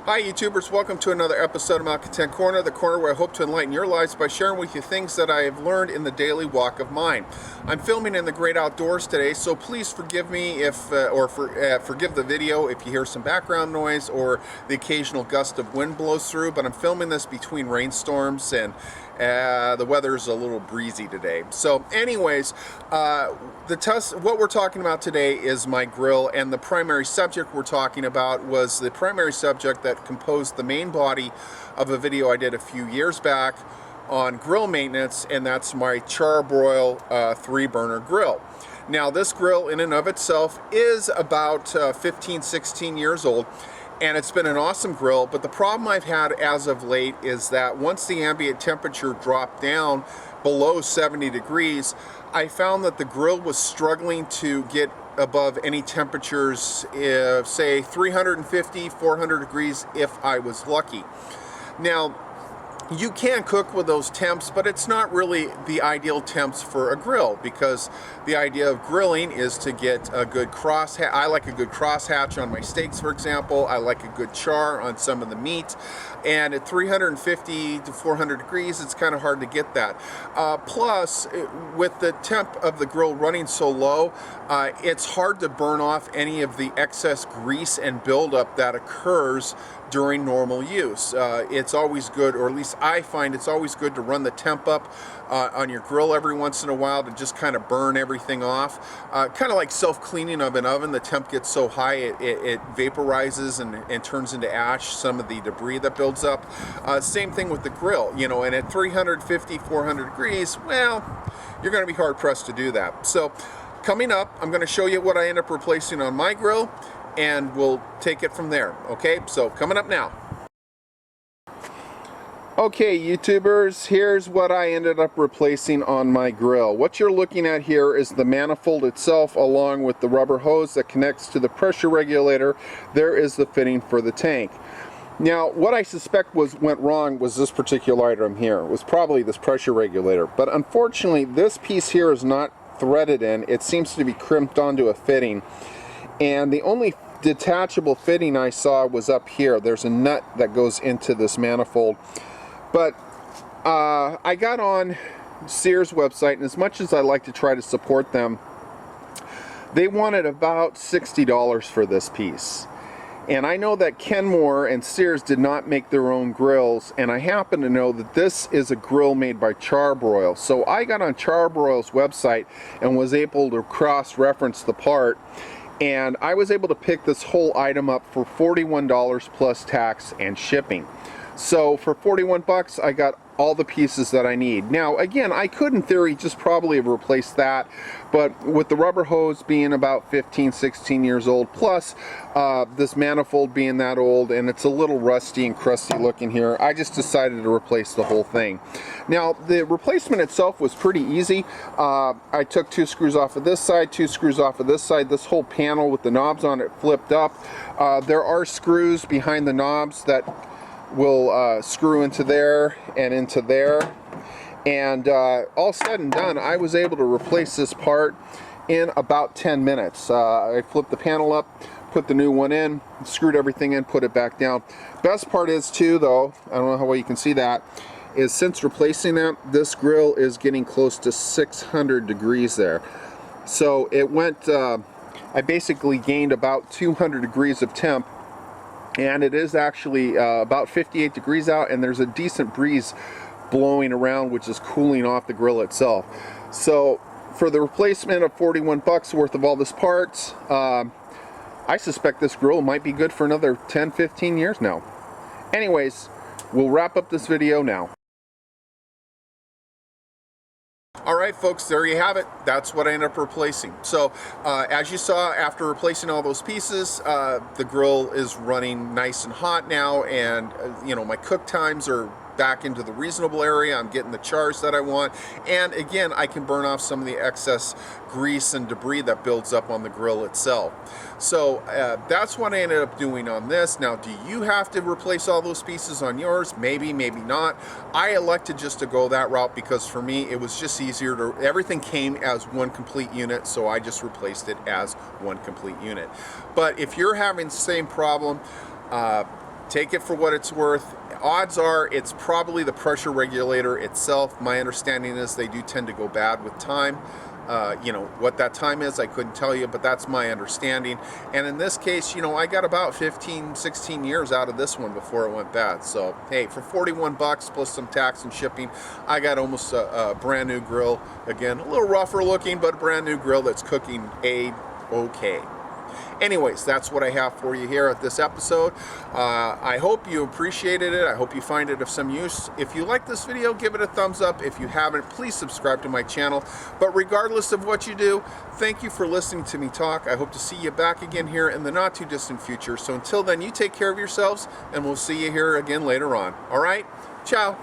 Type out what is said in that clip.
Hi YouTubers, welcome to another episode of Malcontent Corner, the corner where I hope to enlighten your lives by sharing with you things that I have learned in the daily walk of mine. I'm filming in the great outdoors today, so please forgive me if, forgive the video if you hear some background noise or the occasional gust of wind blows through, but I'm filming this between rainstorms and the weather's a little breezy today. So anyways, what we're talking about today is my grill, and the primary subject we're talking about was the primary subject that composed the main body of a video I did a few years back on grill maintenance, and that's my Char-Broil 3-burner grill. Now this grill in and of itself is about 15-16 years old, and it's been an awesome grill, but the problem I've had as of late is that once the ambient temperature dropped down below 70 degrees, I found that the grill was struggling to get above any temperatures, say 350, 400 degrees if I was lucky. Now, you can cook with those temps, but it's not really the ideal temps for a grill, because the idea of grilling is to get a good crosshatch. I like a good crosshatch on my steaks, for example. I like a good char on some of the meat, and at 350 to 400 degrees, it's kind of hard to get that. Plus, with the temp of the grill running so low, it's hard to burn off any of the excess grease and buildup that occurs during normal use. It's always good, or at least I find it's always good, to run the temp up on your grill every once in a while to just kind of burn everything off. Kind of like self-cleaning of an oven. The temp gets so high it vaporizes and turns into ash some of the debris that builds up. Same thing with the grill, you know, and at 350, 400 degrees, well, you're going to be hard-pressed to do that. So coming up, I'm going to show you what I end up replacing on my grill, and we'll take it from there. Okay, so coming up now. Okay, YouTubers, here's what I ended up replacing on my grill. What you're looking at here is the manifold itself, along with the rubber hose that connects to the pressure regulator. There is the fitting for the tank. Now, what I suspect went wrong was this particular item here. It was probably this pressure regulator, but unfortunately this piece here is not threaded in. It seems to be crimped onto a fitting, and the only detachable fitting I saw was up here. There's a nut that goes into this manifold, but I got on Sears website, and as much as I like to try to support them, they wanted about $60 for this piece. And I know that Kenmore and Sears did not make their own grills, and I happen to know that this is a grill made by Char-Broil. So I got on Char-Broil's website and was able to cross-reference the part, and I was able to pick this whole item up for $41 plus tax and shipping. So for 41 bucks, I got all the pieces that I need. Now, again, I could in theory just probably have replaced that, but with the rubber hose being about 15, 16 years old, plus this manifold being that old, and it's a little rusty and crusty looking here, I just decided to replace the whole thing. Now, the replacement itself was pretty easy. I took 2 screws off of this side, 2 screws off of this side. This whole panel with the knobs on it flipped up. There are screws behind the knobs that will screw into there and into there, and all said and done, I was able to replace this part in about 10 minutes. I flipped the panel up, put the new one in, screwed everything in, put it back down. Best part is too, though, I don't know how well you can see that, is since replacing it, this grill is getting close to 600 degrees there. So it went, I basically gained about 200 degrees of temp, and it is actually about 58 degrees out, and there's a decent breeze blowing around, which is cooling off the grill itself. So for the replacement of 41 bucks worth of all this parts, I suspect this grill might be good for another 10-15 years now. Anyways, we'll wrap up this video now. Alright folks, there you have it. That's what I ended up replacing. So as you saw, after replacing all those pieces, the grill is running nice and hot now, and you know, my cook times are back into the reasonable area. I'm getting the chars that I want, and again, I can burn off some of the excess grease and debris that builds up on the grill itself. So that's what I ended up doing on this. Now, do you have to replace all those pieces on yours? Maybe, maybe not. I elected just to go that route because for me it was just easier to, everything came as one complete unit, so I just replaced it as one complete unit. But if you're having the same problem, Take it for what it's worth. Odds are it's probably the pressure regulator itself. My understanding is they do tend to go bad with time. You know, what that time is, I couldn't tell you, but that's my understanding. And in this case, you know, I got about 15, 16 years out of this one before it went bad. So, hey, for 41 bucks plus some tax and shipping, I got almost a brand new grill. Again, a little rougher looking, but a brand new grill that's cooking A-okay. Anyways, that's what I have for you here at this episode. I hope you appreciated it. I hope you find it of some use. If you like this video, give it a thumbs up. If you haven't, please subscribe to my channel. But regardless of what you do, thank you for listening to me talk. I hope to see you back again here in the not too distant future. So until then, you take care of yourselves, and we'll see you here again later on. All right? Ciao.